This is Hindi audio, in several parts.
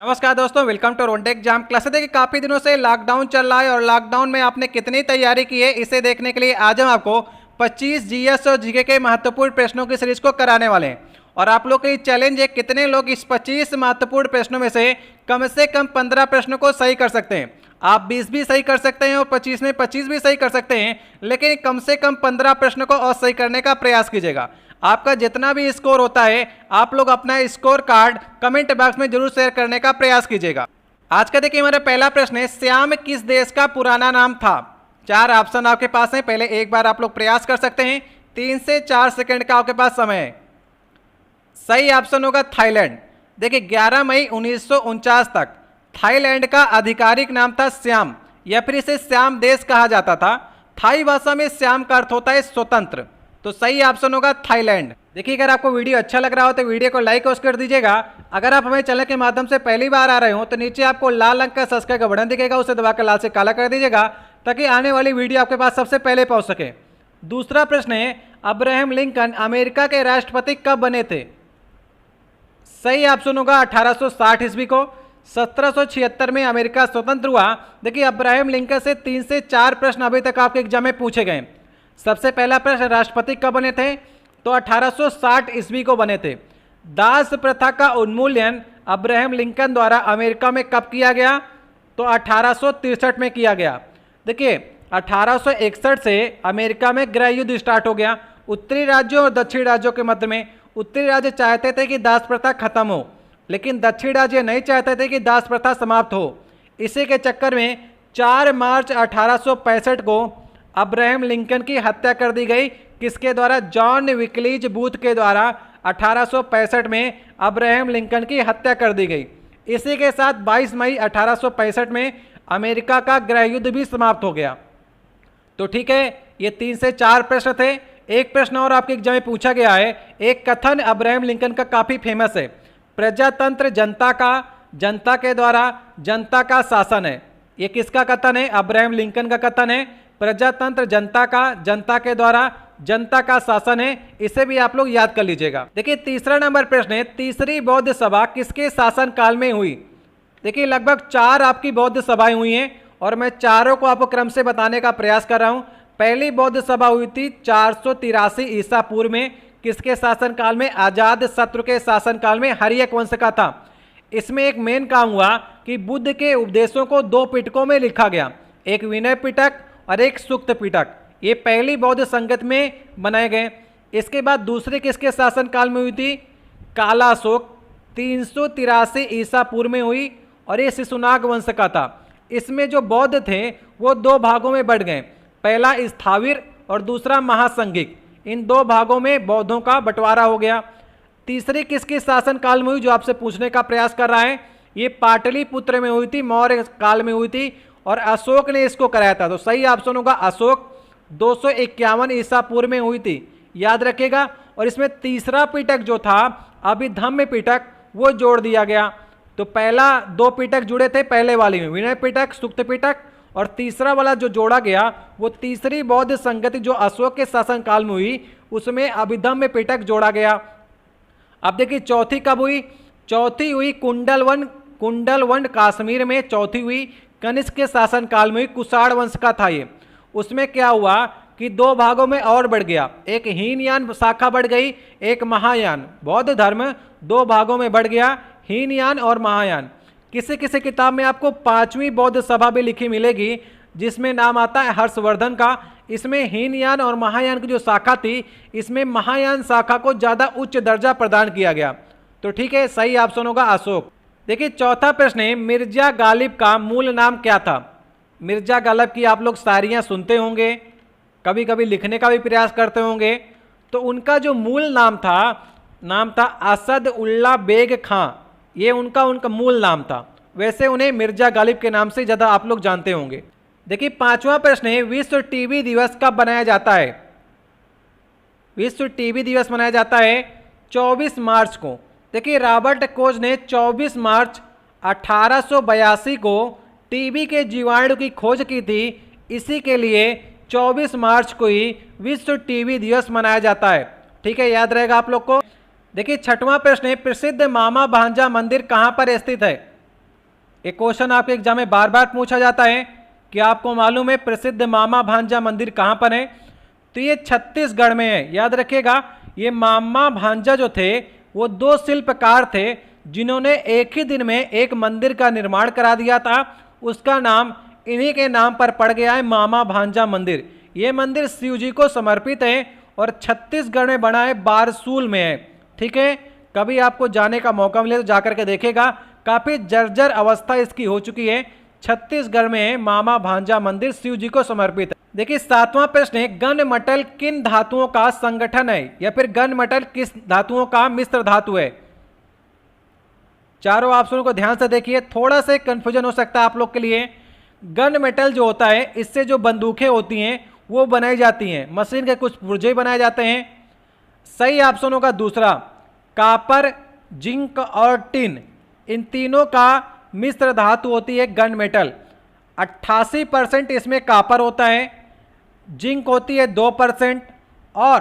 नमस्कार दोस्तों, वेलकम टू रोनटेक एग्जाम क्लासेस। देखिए काफ़ी दिनों से लॉकडाउन चल रहा है और लॉकडाउन में आपने कितनी तैयारी की है इसे देखने के लिए आज हम आपको 25 जीएस और जीके के महत्वपूर्ण प्रश्नों की सीरीज को कराने वाले हैं। और आप लोग के लिए चैलेंज है कितने लोग इस 25 महत्वपूर्ण प्रश्नों में से कम 15 प्रश्नों को सही कर सकते हैं। आप 20 भी सही कर सकते हैं और 25 में 25 भी सही कर सकते हैं, लेकिन कम से कम 15 प्रश्नों को और सही करने का प्रयास कीजिएगा। आपका जितना भी स्कोर होता है आप लोग अपना स्कोर कार्ड कमेंट बॉक्स में जरूर शेयर करने का प्रयास कीजिएगा। आज का देखिए हमारा पहला प्रश्न है, श्याम किस देश का पुराना नाम था? 4 ऑप्शन आपके पास हैं, पहले एक बार आप लोग प्रयास कर सकते हैं। 3 से 4 सेकंड का आपके पास समय है। सही ऑप्शन होगा थाईलैंड। देखिए 11 मई 1949 तक थाईलैंड का आधिकारिक नाम था श्याम, या फिर इसे श्याम देश कहा जाता था। थाई भाषा में श्याम का अर्थ होता है स्वतंत्र, तो सही ऑप्शन होगा थाईलैंड। देखिए अगर आपको वीडियो अच्छा लग रहा हो तो वीडियो को लाइक और कर दीजिएगा। अगर आप हमें चैनल के माध्यम से पहली बार आ रहे हो तो नीचे आपको लाल रंग का सब्सक्राइब का बटन दिखेगा, उसे दबाकर लाल से काला कर दीजिएगा ताकि आने वाली वीडियो आपके पास सबसे पहले पहुंच सके। दूसरा प्रश्न है, अब्राहम लिंकन अमेरिका के राष्ट्रपति कब बने थे? सही ऑप्शन होगा 1860 ईस्वी को। 1776 में अमेरिका स्वतंत्र हुआ। देखिए अब्राहम लिंकन से 3 से 4 प्रश्न अभी तक आपके एग्जाम में पूछे गए। सबसे पहला प्रश्न, राष्ट्रपति कब बने थे? तो 1860 ईस्वी को बने थे। दास प्रथा का उन्मूलन अब्राहम लिंकन द्वारा अमेरिका में कब किया गया? तो 1863 में किया गया। देखिए 1861 से अमेरिका में गृह युद्ध स्टार्ट हो गया उत्तरी राज्यों और दक्षिणी राज्यों के मध्य में। उत्तरी राज्य चाहते थे कि दास प्रथा खत्म हो, लेकिन दक्षिणी राज्य नहीं चाहते थे कि दास प्रथा समाप्त हो। इसी के चक्कर में 4 मार्च 1865 को अब्राहम लिंकन की हत्या कर दी गई। किसके द्वारा? जॉन विक्लीज बूथ के द्वारा 1865 में अब्राहम लिंकन की हत्या कर दी गई। इसी के साथ 22 मई 1865 में अमेरिका का गृह युद्ध भी समाप्त हो गया। तो ठीक है, ये 3 से 4 प्रश्न थे। एक प्रश्न और आपके एग्जाम में पूछा गया है। एक कथन अब्राहम लिंकन का काफी फेमस है, प्रजातंत्र जनता का, जनता के द्वारा जनता का शासन है। ये किसका कथन है? अब्राहम लिंकन का कथन है। प्रजातंत्र जनता का, जनता के द्वारा जनता का शासन है। इसे भी आप लोग याद कर लीजिएगा। देखिए तीसरा नंबर प्रश्न है, तीसरी बौद्ध सभा किसके शासन काल में हुई? देखिए लगभग 4 आपकी बौद्ध सभाएं हुई हैं और मैं चारों को आपको क्रम से बताने का प्रयास कर रहा हूं। पहली बौद्ध सभा हुई थी 483 ईसा पूर्व में। किसके शासन काल में? आजाद शत्रु के शासन काल में, हर्यक वंश का था। इसमें एक मेन काम हुआ कि बुद्ध के उपदेशों को 2 पिटकों में लिखा गया, एक विनय पिटक और एक सुक्त पिटक। ये पहली बौद्ध संगत में बनाए गए। इसके बाद दूसरी किसके शासन काल में हुई थी? कालाशोक 383 ईसा पूर्व में हुई और ये शिशुनाग वंश का था। इसमें जो बौद्ध थे वो 2 भागों में बढ़ गए, पहला स्थाविर और दूसरा महासंघिक। इन 2 भागों में बौद्धों का बंटवारा हो गया। तीसरी किसके शासन काल में हुई जो आपसे पूछने का प्रयास कर रहा है? ये पाटलिपुत्र में हुई थी, मौर्य काल में हुई थी और अशोक ने इसको कराया था। तो सही ऑप्शन होगा अशोक। 251 ईसा पूर्व में हुई थी, याद रखिएगा। और इसमें तीसरा पिटक जो था अभिधम्म पिटक, वो जोड़ दिया गया। तो पहला 2 पिटक जुड़े थे पहले वाली में, विनय पिटक, सुक्त पिटक, और तीसरा वाला जो जोड़ा गया वो तीसरी बौद्ध संगति जो अशोक के शासन काल में हुई उसमें अभिधम्म पिटक जोड़ा गया। अब देखिए चौथी कब हुई? चौथी हुई कुंडलवंड कश्मीर में चौथी हुई। कनिष्क के शासन काल में हुई, कुषाण वंश का था ये। उसमें क्या हुआ कि 2 भागों में और बढ़ गया, एक हीनयान शाखा बढ़ गई, एक महायान। बौद्ध धर्म 2 भागों में बढ़ गया, हीनयान और महायान। किसी किसी किताब में आपको 5वीं बौद्ध सभा भी लिखी मिलेगी जिसमें नाम आता है हर्षवर्धन का। इसमें हीनयान और महायान की जो शाखा थी, इसमें महायान शाखा को ज़्यादा उच्च दर्जा प्रदान किया गया। तो ठीक है, सही ऑप्शन होगा अशोक। देखिए चौथा प्रश्न है, मिर्जा गालिब का मूल नाम क्या था? मिर्जा गालिब की आप लोग शायरियाँ सुनते होंगे, कभी कभी लिखने का भी प्रयास करते होंगे। तो उनका जो मूल नाम था असद उल्ला बेग खां। ये उनका मूल नाम था। वैसे उन्हें मिर्जा गालिब के नाम से ज़्यादा आप लोग जानते होंगे। देखिए 5वां प्रश्न है, विश्व टीबी दिवस कब मनाया जाता है? विश्व टीबी दिवस मनाया जाता है 24 मार्च को। देखिए रॉबर्ट कोच ने 24 मार्च 1882 को टीबी के जीवाणु की खोज की थी। इसी के लिए 24 मार्च को ही विश्व टीबी दिवस मनाया जाता है। ठीक है, याद रहेगा आप लोग को। देखिए 6वां प्रश्न है, प्रसिद्ध मामा भांजा मंदिर कहाँ पर स्थित है? एक क्वेश्चन आपके एग्जाम में बार बार पूछा जाता है कि आपको मालूम है प्रसिद्ध मामा भांजा मंदिर कहाँ पर है? तो ये छत्तीसगढ़ में है। याद रखिएगा, ये मामा भांजा जो थे वो दो शिल्पकार थे जिन्होंने एक ही दिन में एक मंदिर का निर्माण करा दिया था। उसका नाम इन्हीं के नाम पर पड़ गया है, मामा भांजा मंदिर। ये मंदिर शिव जी को समर्पित है और छत्तीसगढ़ में बना है, बारसूल में है। ठीक है, कभी आपको जाने का मौका मिले तो जाकर के देखेगा, काफ़ी जर्जर अवस्था इसकी हो चुकी है। छत्तीसगढ़ में है मामा भांजा मंदिर, शिव जी को समर्पित है। देखिए 7वां प्रश्न है, गनमटल किन धातुओं का संगठन है, या फिर गनमटल किस धातुओं का मिश्र धातु है? चारों ऑप्शनों को ध्यान से देखिए, थोड़ा सा कंफ्यूजन हो सकता है आप लोग के लिए। गन मेटल जो होता है, इससे जो बंदूकें होती हैं वो बनाई जाती हैं, मशीन के कुछ पुर्जे बनाए जाते हैं। सही ऑप्शन होगा दूसरा, कापर, जिंक और टिन, इन तीनों का मिश्र धातु होती है गन मेटल। 88% इसमें कापर होता है, जिंक होती है 2% और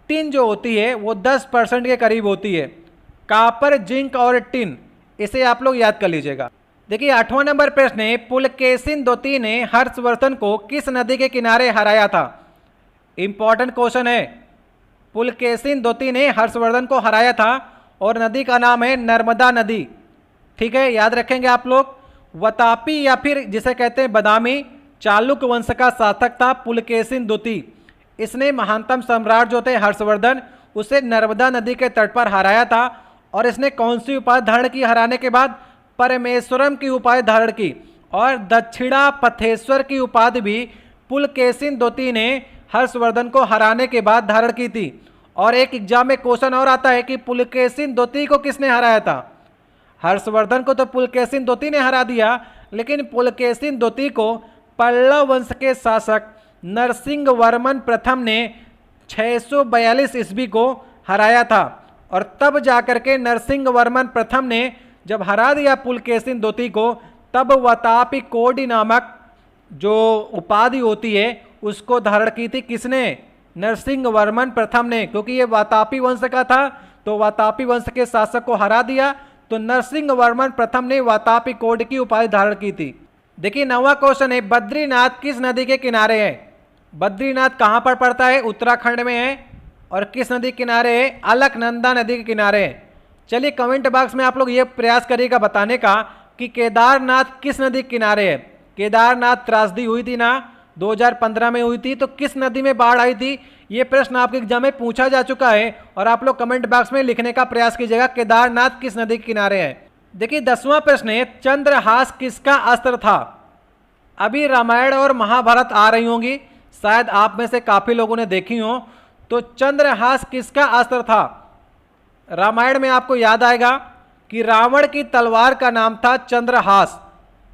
टिन जो होती है वो 10% के करीब होती है। कापर, जिंक और टिन, इसे आप लोग याद कर लीजिएगा। देखिए 8वां नंबर प्रश्न है, पुलकेशिन द्वितीय ने हर्षवर्धन को किस नदी के किनारे हराया था? इंपॉर्टेंट क्वेश्चन है। पुलकेशिन द्वितीय ने हर्षवर्धन को हराया था और नदी का नाम है नर्मदा नदी। ठीक है, याद रखेंगे आप लोग। वतापी या फिर जिसे कहते हैं बदामी, चालुक्य वंश का शासक था पुलकेशिन द्वितीय। इसने महानतम सम्राट जो थे हर्षवर्धन, उसे नर्मदा नदी के तट पर हराया था। और इसने कौन सी उपाधि धारण की हराने के बाद? परमेश्वरम की उपाधि धारण की, और दक्षिणा पथेश्वर की उपाधि भी पुलकेशिन द्वितीय ने हर्षवर्धन को हराने के बाद धारण की थी। और एक एग्जाम में क्वेश्चन और आता है कि पुलकेशिन द्वितीय को किसने हराया था? हर्षवर्धन को तो पुलकेशिन द्वितीय ने हरा दिया, लेकिन पुलकेशिन द्वितीय को पल्लव वंश के शासक नरसिंह वर्मन प्रथम ने 642 ईस्वी को हराया था। और तब जाकर के नरसिंह वर्मन प्रथम ने जब हरा दिया पुलकेशिन द्वितीय को, तब वतापी कोडी नामक जो उपाधि होती है उसको धारण की थी किसने? नरसिंह वर्मन प्रथम ने। क्योंकि ये वातापी वंश का था, तो वातापी वंश के शासक को हरा दिया, तो नरसिंह वर्मन प्रथम ने वातापी कोड की उपाधि धारण की थी। देखिए 9वां क्वेश्चन है, बद्रीनाथ किस नदी के किनारे है? बद्रीनाथ कहाँ पर पड़ता है? उत्तराखंड में है। और किस नदी के किनारे है? अलकनंदा नदी के किनारे है। चलिए कमेंट बॉक्स में आप लोग ये प्रयास करिएगा बताने का कि केदारनाथ किस नदी के किनारे है। केदारनाथ त्रासदी हुई थी ना, 2015 में हुई थी, तो किस नदी में बाढ़ आई थी? ये प्रश्न आपके एग्जाम में पूछा जा चुका है और आप लोग कमेंट बॉक्स में लिखने का प्रयास कीजिएगा, केदारनाथ किस नदी के किनारे है। देखिए 10वां प्रश्न है, चंद्रहास किसका अस्त्र था? अभी रामायण और महाभारत आ रही होंगी, शायद आप में से काफी लोगों ने देखी हो। तो चंद्रहास किसका अस्त्र था? रामायण में आपको याद आएगा कि रावण की तलवार का नाम था चंद्रहास।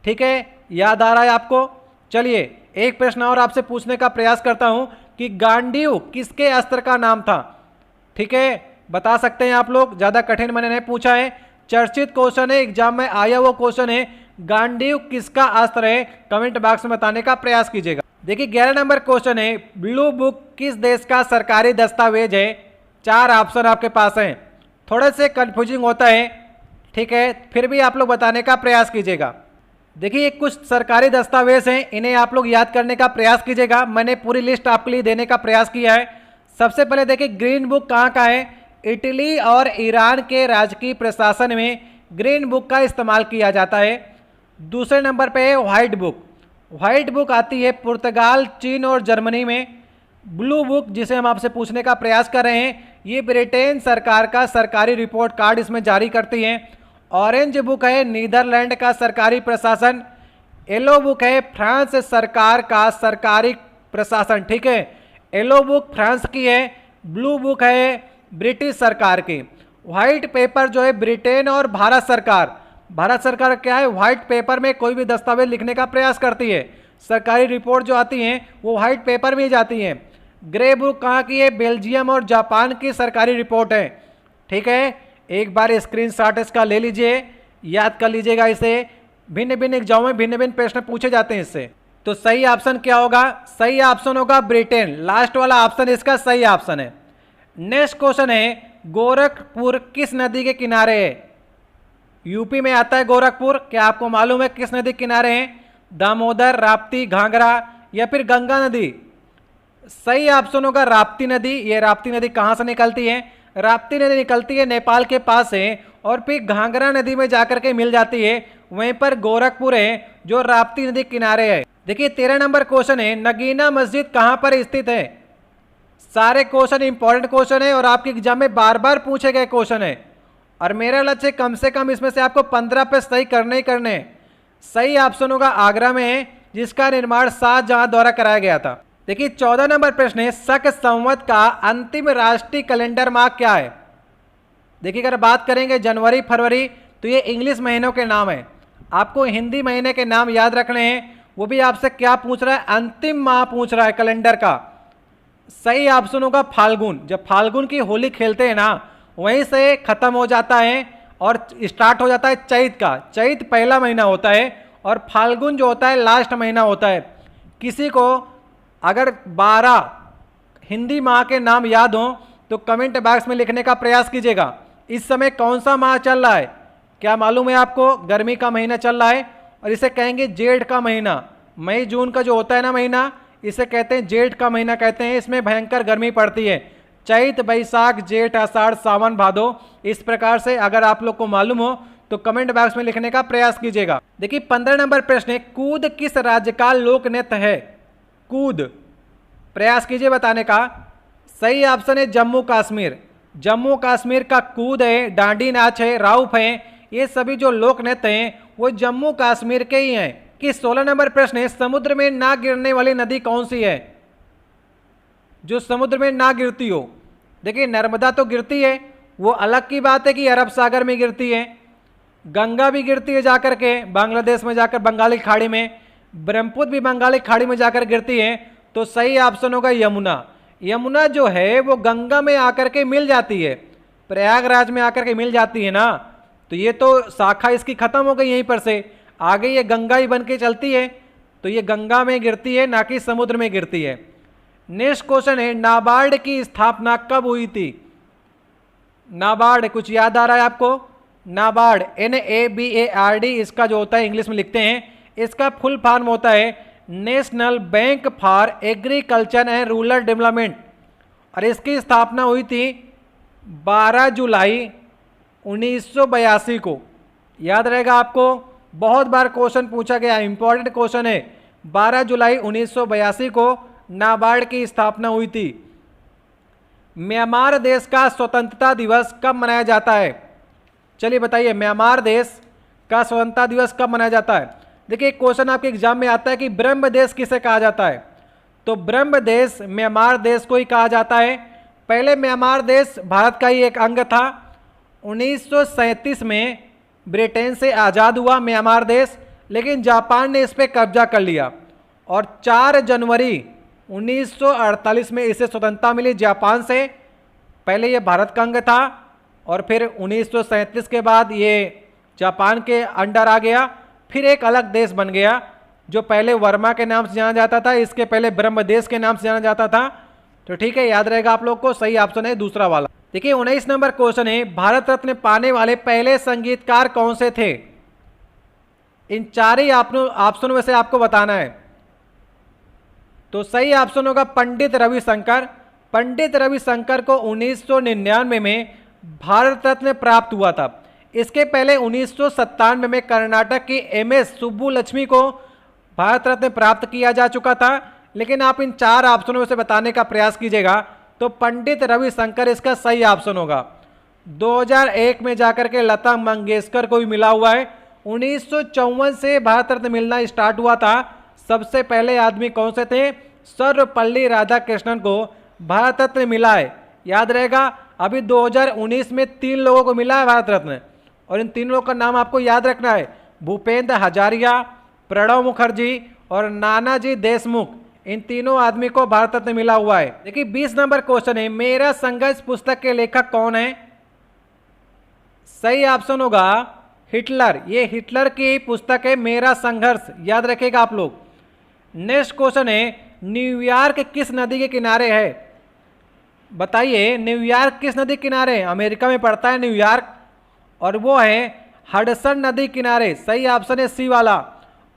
ठीक है, याद आ रहा है आपको? चलिए एक प्रश्न और आपसे पूछने का प्रयास करता हूं कि गांडीव किसके अस्त्र का नाम था? ठीक है, बता सकते हैं आप लोग, ज्यादा कठिन मैंने नहीं पूछा है, चर्चित क्वेश्चन है, एग्जाम में आया वो क्वेश्चन है, गांडीव किसका अस्त्र है? कमेंट बॉक्स में बताने का प्रयास कीजिएगा। देखिए 11 नंबर क्वेश्चन है, ब्लू बुक किस देश का सरकारी दस्तावेज है? 4 ऑप्शन आपके पास हैं, थोड़े से कंफ्यूजिंग होता है। ठीक है, फिर भी आप लोग बताने का प्रयास कीजिएगा। देखिए कुछ सरकारी दस्तावेज हैं, इन्हें आप लोग याद करने का प्रयास कीजिएगा। मैंने पूरी लिस्ट आपके लिए देने का प्रयास किया है। सबसे पहले देखिए ग्रीन बुक कहाँ का है? इटली और ईरान के राजकीय प्रशासन में ग्रीन बुक का इस्तेमाल किया जाता है। दूसरे नंबर पे है व्हाइट बुक। व्हाइट बुक आती है पुर्तगाल, चीन और जर्मनी में। ब्लू बुक जिसे हम आपसे पूछने का प्रयास कर रहे हैं, ये ब्रिटेन सरकार का सरकारी रिपोर्ट कार्ड इसमें जारी करती है। ऑरेंज बुक है नीदरलैंड का सरकारी प्रशासन। येलो बुक है फ्रांस सरकार का सरकारी प्रशासन। ठीक है, येलो बुक फ्रांस की है, ब्लू बुक है ब्रिटिश सरकार की। व्हाइट पेपर जो है ब्रिटेन और भारत सरकार। भारत सरकार क्या है? व्हाइट पेपर में कोई भी दस्तावेज लिखने का प्रयास करती है। सरकारी रिपोर्ट जो आती हैं वो व्हाइट पेपर में ही जाती हैं। ग्रे बुक कहाँ की है? बेल्जियम और जापान की सरकारी रिपोर्ट है। ठीक है, एक बार स्क्रीनशॉट इसका ले लीजिए, याद कर लीजिएगा इसे। भिन्न भिन्न एग्जाम में भिन्न भिन्न प्रश्न पूछे जाते हैं इससे। तो सही ऑप्शन क्या होगा? सही ऑप्शन होगा ब्रिटेन। लास्ट वाला ऑप्शन इसका सही ऑप्शन है। नेक्स्ट क्वेश्चन है, गोरखपुर किस नदी के किनारे है? यूपी में आता है गोरखपुर। क्या आपको मालूम है किस नदी किनारे हैं? दामोदर, राप्ती, घाघरा या फिर गंगा नदी? सही ऑप्शन होगा राप्ती नदी। ये राप्ती नदी कहाँ से निकलती है? राप्ती नदी निकलती है नेपाल के पास से और फिर घाघरा नदी में जाकर के मिल जाती है। वहीं पर गोरखपुर है जो राप्ती नदी किनारे है। देखिए 13 नंबर क्वेश्चन है, नगीना मस्जिद कहाँ पर स्थित है? सारे क्वेश्चन इंपॉर्टेंट क्वेश्चन है और आपके एग्जाम में बार बार पूछे गए क्वेश्चन है और मेरा लक्ष्य कम से कम इसमें से आपको 15 पे सही करने ही करने। सही ऑप्शन होगा आगरा में है, जिसका निर्माण शाहजहां द्वारा कराया गया था। देखिए 14 नंबर प्रश्न है, शक संवत का अंतिम राष्ट्रीय कैलेंडर माह क्या है? देखिए अगर बात करेंगे जनवरी फरवरी तो ये इंग्लिश महीनों के नाम है। आपको हिंदी महीने के नाम याद रखने हैं। वो भी आपसे क्या पूछ रहा है? अंतिम माह पूछ रहा है कैलेंडर का। सही ऑप्शन होगा फाल्गुन। जब फाल्गुन की होली खेलते हैं ना, वहीं से खत्म हो जाता है और स्टार्ट हो जाता है चैत का। चैत पहला महीना होता है और फाल्गुन जो होता है लास्ट महीना होता है। किसी को अगर 12 हिंदी माह के नाम याद हो तो कमेंट बॉक्स में लिखने का प्रयास कीजिएगा। इस समय कौन सा माह चल रहा है? क्या मालूम है आपको? गर्मी का महीना चल रहा है और इसे कहेंगे जेठ का महीना। मई जून का जो होता है ना महीना, इसे कहते हैं जेठ का महीना कहते हैं। इसमें भयंकर गर्मी पड़ती है। चैत, बैसाख, जेठ, आषाढ़, सावन, भादो, इस प्रकार से अगर आप लोग को मालूम हो तो कमेंट बॉक्स में लिखने का प्रयास कीजिएगा। देखिए 15 नंबर प्रश्न है, कूद किस राज्य का लोक नृत्य है? कूद, प्रयास कीजिए बताने का। सही ऑप्शन है जम्मू कश्मीर। जम्मू कश्मीर का कूद है, डांडी नाच है, राउफ है, ये सभी जो लोक नृत्य हैं वो जम्मू कश्मीर के ही हैं। कि 16 नंबर प्रश्न है, समुद्र में ना गिरने वाली नदी कौन सी है? जो समुद्र में ना गिरती हो। देखिए नर्मदा तो गिरती है, वो अलग की बात है कि अरब सागर में गिरती है। गंगा भी गिरती है जाकर के बांग्लादेश में जाकर बंगाली खाड़ी में। ब्रह्मपुत्र भी बंगाली खाड़ी में जाकर गिरती है। तो सही ऑप्शन होगा यमुना। यमुना जो है वो गंगा में आकर के मिल जाती है, प्रयागराज में आकर के मिल जाती है ना। तो ये तो शाखा इसकी खत्म हो गई, यहीं पर से आगे ये गंगा ही बन के चलती है। तो ये गंगा में गिरती है, ना कि समुद्र में गिरती है। नेक्स्ट क्वेश्चन है, नाबार्ड की स्थापना कब हुई थी? नाबार्ड कुछ याद आ रहा है आपको? नाबार्ड NABARD इसका जो होता है इंग्लिश में लिखते हैं, इसका फुल फॉर्म होता है national bank for agriculture and rural development और इसकी स्थापना हुई थी 12 जुलाई 1982 को। याद रहेगा आपको, बहुत बार क्वेश्चन पूछा गया, इंपॉर्टेंट क्वेश्चन है। 12 जुलाई 1982 को नाबार्ड की स्थापना हुई थी। म्यांमार देश का स्वतंत्रता दिवस कब मनाया जाता है? चलिए बताइए, म्यांमार देश का स्वतंत्रता दिवस कब मनाया जाता है? देखिए क्वेश्चन आपके एग्जाम में आता है कि ब्रह्म देश किसे कहा जाता है? तो ब्रह्म देश म्यांमार देश को ही कहा जाता है। पहले म्यांमार देश भारत का ही एक अंग था। 1937 में ब्रिटेन से आज़ाद हुआ म्यांमार देश, लेकिन जापान ने इस पर कब्जा कर लिया और 4 जनवरी 1948 में इसे स्वतंत्रता मिली जापान से। पहले ये भारत का अंग था और फिर 1937 के बाद ये जापान के अंडर आ गया। फिर एक अलग देश बन गया जो पहले वर्मा के नाम से जाना जाता था, इसके पहले ब्रह्म देश के नाम से जाना जाता था। तो ठीक है, याद रहेगा आप लोग को। सही ऑप्शन है दूसरा वाला। देखिए 19 नंबर क्वेश्चन है, भारत रत्न पाने वाले पहले संगीतकार कौन से थे? इन 4 ही ऑप्शन में से आपको बताना है। तो सही ऑप्शन होगा पंडित रविशंकर। पंडित रविशंकर को 1999 में भारत रत्न प्राप्त हुआ था। इसके पहले 1997 में कर्नाटक की MS सुब्बुलक्ष्मी को भारत रत्न प्राप्त किया जा चुका था। लेकिन आप इन 4 ऑप्शनों में से बताने का प्रयास कीजिएगा तो पंडित रविशंकर इसका सही ऑप्शन होगा। 2001 में जाकर के लता मंगेशकर को भी मिला हुआ है। 1954 से भारत रत्न मिलना स्टार्ट हुआ था। सबसे पहले आदमी कौन से थे? सर्वपल्ली राधाकृष्णन को भारत रत्न मिला है। याद रहेगा, अभी 2019 में 3 लोगों को मिला है भारत रत्न और इन 3 लोगों का नाम आपको याद रखना है, भूपेंद्र हजारिया, प्रणब मुखर्जी और नानाजी देशमुख। इन तीनों आदमी को भारत रत्न मिला हुआ है। देखिए 20 नंबर क्वेश्चन है, मेरा संघर्ष पुस्तक के लेखक कौन है? सही ऑप्शन होगा हिटलर। ये हिटलर की पुस्तक है मेरा संघर्ष, याद रखिएगा आप लोग। नेक्स्ट क्वेश्चन है, न्यूयॉर्क किस नदी के किनारे है? बताइए न्यूयॉर्क किस नदी के किनारे है? अमेरिका में पड़ता है न्यूयॉर्क और वो है हडसन नदी किनारे, सही ऑप्शन है सी वाला।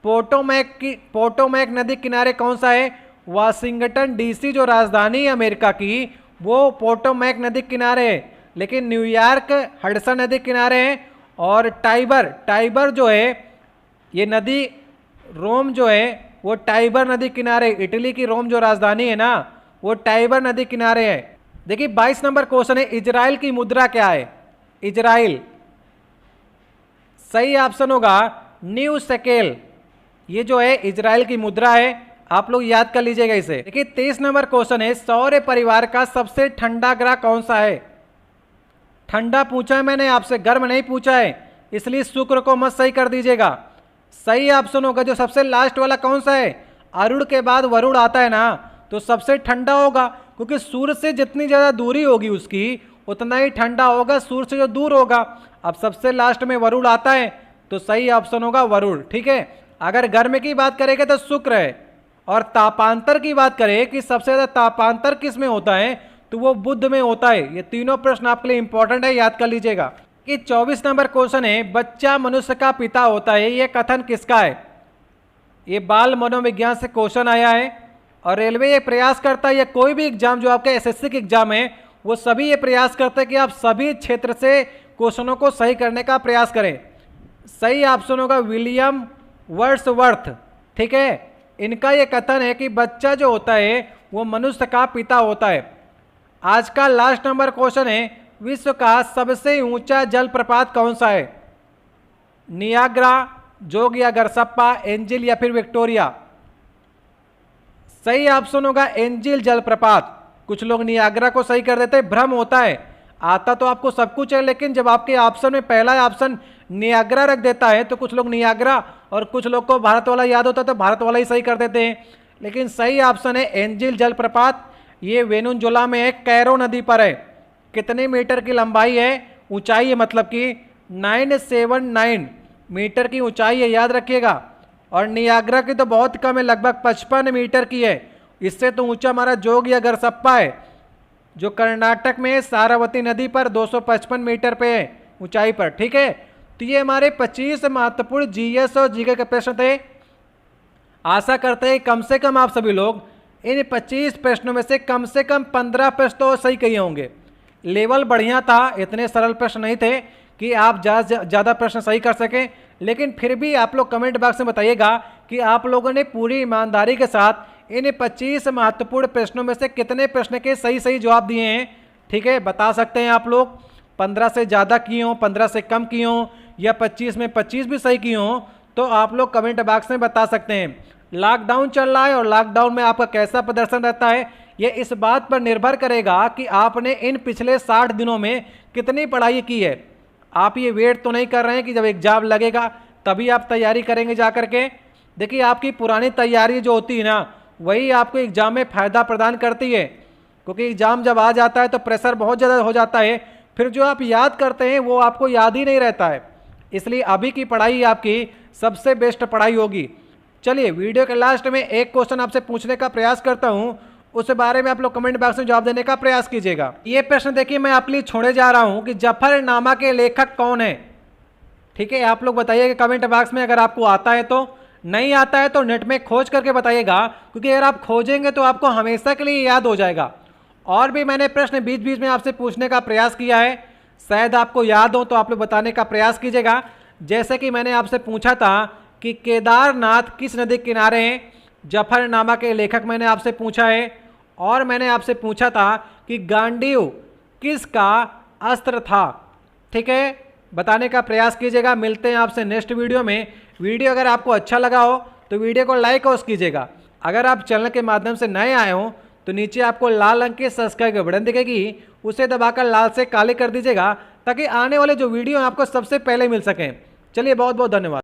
पोटोमैक नदी किनारे कौन सा है? वाशिंगटन डीसी जो राजधानी है अमेरिका की, वो पोटोमैक नदी किनारे है। लेकिन न्यूयॉर्क हडसन नदी किनारे है। और टाइबर जो है, ये नदी रोम जो है वो टाइबर नदी किनारे, इटली की रोम जो राजधानी है ना, वो टाइबर नदी किनारे है। देखिए 22 नंबर क्वेश्चन है, इजराइल की मुद्रा क्या है? इजराइल, सही ऑप्शन होगा न्यू शेकेल। ये जो है इजराइल की मुद्रा है, आप लोग याद कर लीजिएगा इसे। देखिए 23 नंबर क्वेश्चन है, सौर परिवार का सबसे ठंडा ग्रह कौन सा है? ठंडा पूछा है मैंने आपसे, गर्म नहीं पूछा है, इसलिए शुक्र को मत सही कर दीजिएगा। सही ऑप्शन होगा जो सबसे लास्ट वाला कौन सा है? अरुण के बाद वरुण आता है ना, तो सबसे ठंडा होगा, क्योंकि सूर्य से जितनी ज़्यादा दूरी होगी उसकी उतना ही ठंडा होगा सूर्य से जो दूर होगा। अब सबसे लास्ट में वरुण आता है, तो सही ऑप्शन होगा वरुण। ठीक है, अगर गर्म की बात करेंगे तो शुक्र है, और तापांतर की बात करें कि सबसे ज़्यादा तापांतर किस में होता है, तो वो बुध में होता है। ये तीनों प्रश्न आपके लिए इंपॉर्टेंट है, याद कर लीजिएगा। कि 24 नंबर क्वेश्चन है, बच्चा मनुष्य का पिता होता है, ये कथन किसका है? ये बाल मनोविज्ञान से क्वेश्चन आया है, और रेलवे ये प्रयास करता है, या कोई भी एग्जाम जो आपका एसएससी के एग्जाम है, वो सभी ये प्रयास करते हैं कि आप सभी क्षेत्र से क्वेश्चनों को सही करने का प्रयास करें। सही ऑप्शन होगा विलियम वर्ड्सवर्थ। ठीक है, इनका ये कथन है कि बच्चा जो होता है वो मनुष्य का पिता होता है। आज का लास्ट नंबर क्वेश्चन है, विश्व का सबसे ऊंचा जलप्रपात कौन सा है? नियाग्रा, जोग या गरसप्पा, एंजिल या फिर विक्टोरिया? सही ऑप्शन होगा एंजिल जलप्रपात। कुछ लोग नियाग्रा को सही कर देते हैं, भ्रम होता है, आता तो आपको सब कुछ है, लेकिन जब आपके ऑप्शन में पहला ऑप्शन नियाग्रा रख देता है तो कुछ लोग नियाग्रा, और कुछ लोग को भारत वाला याद होता है तो भारत वाला ही सही कर देते हैं। लेकिन सही ऑप्शन है एंजिल जलप्रपात। ये वेनेजुएला में है, कैरो नदी पर है। कितने मीटर की लंबाई है, ऊंचाई है, मतलब कि 979 मीटर की ऊंचाई है, याद रखिएगा। और नियाग्रा की तो बहुत कम है, लगभग 55 मीटर की है। इससे तो ऊंचा हमारा जोग या गरसप्पा है, जो कर्नाटक में है, सारावती नदी पर 255 मीटर पे है ऊंचाई पर। ठीक है, तो ये हमारे 25 महत्वपूर्ण जीएस और जीके के प्रश्न थे। आशा करते हैं कम से कम आप सभी लोग इन 25 प्रश्नों में से कम 15 प्रश्न तो सही किए होंगे। लेवल बढ़िया था, इतने सरल प्रश्न नहीं थे कि आप ज़्यादा प्रश्न सही कर सकें, लेकिन फिर भी आप लोग कमेंट बॉक्स में बताइएगा कि आप लोगों ने पूरी ईमानदारी के साथ इन 25 महत्वपूर्ण प्रश्नों में से कितने प्रश्न के सही जवाब दिए हैं। ठीक है, बता सकते हैं आप लोग 15 से ज़्यादा किए हों, 15 से कम किए हों, या 25 में 25 भी सही किए हों, तो आप लोग कमेंट बॉक्स में बता सकते हैं। लॉकडाउन चल रहा है और लॉकडाउन में आपका कैसा प्रदर्शन रहता है, ये इस बात पर निर्भर करेगा कि आपने इन पिछले 60 दिनों में कितनी पढ़ाई की है। आप ये वेट तो नहीं कर रहे हैं कि जब एग्जाम लगेगा तभी आप तैयारी करेंगे जा करके। देखिए आपकी पुरानी तैयारी जो होती है ना, वही आपको एग्जाम में फ़ायदा प्रदान करती है, क्योंकि एग्जाम जब आ जाता है तो प्रेशर बहुत ज़्यादा हो जाता है, फिर जो आप याद करते हैं वो आपको याद ही नहीं रहता है। इसलिए अभी की पढ़ाई आपकी सबसे बेस्ट पढ़ाई होगी। चलिए वीडियो के लास्ट में एक क्वेश्चन आपसे पूछने का प्रयास करता हूँ, उस बारे में आप लोग कमेंट बॉक्स में जवाब देने का प्रयास कीजिएगा। ये प्रश्न देखिए मैं आपके लिए छोड़े जा रहा हूँ कि जफरनामा के लेखक कौन है। ठीक है, आप लोग बताइएगा कमेंट बॉक्स में, अगर आपको आता है तो, नहीं आता है तो नेट में खोज करके बताइएगा, क्योंकि अगर आप खोजेंगे तो आपको हमेशा के लिए याद हो जाएगा। और भी मैंने प्रश्न बीच बीच में आपसे पूछने का प्रयास किया है, शायद आपको याद हो तो आप लोग बताने का प्रयास कीजिएगा। जैसे कि मैंने आपसे पूछा था कि केदारनाथ किस नदी के किनारे हैं, जफरनामा के लेखक मैंने आपसे पूछा है। और मैंने आपसे पूछा था कि गांडीव किसका अस्त्र था। ठीक है, बताने का प्रयास कीजिएगा। मिलते हैं आपसे नेक्स्ट वीडियो में। वीडियो अगर आपको अच्छा लगा हो तो वीडियो को लाइक और कीजिएगा। अगर आप चैनल के माध्यम से नए आए हो तो नीचे आपको लाल रंग के सब्सक्राइब का बटन दिखेगी, उसे दबाकर लाल से काले कर दीजिएगा, ताकि आने वाले जो वीडियो आपको सबसे पहले मिल सकें। चलिए बहुत बहुत धन्यवाद।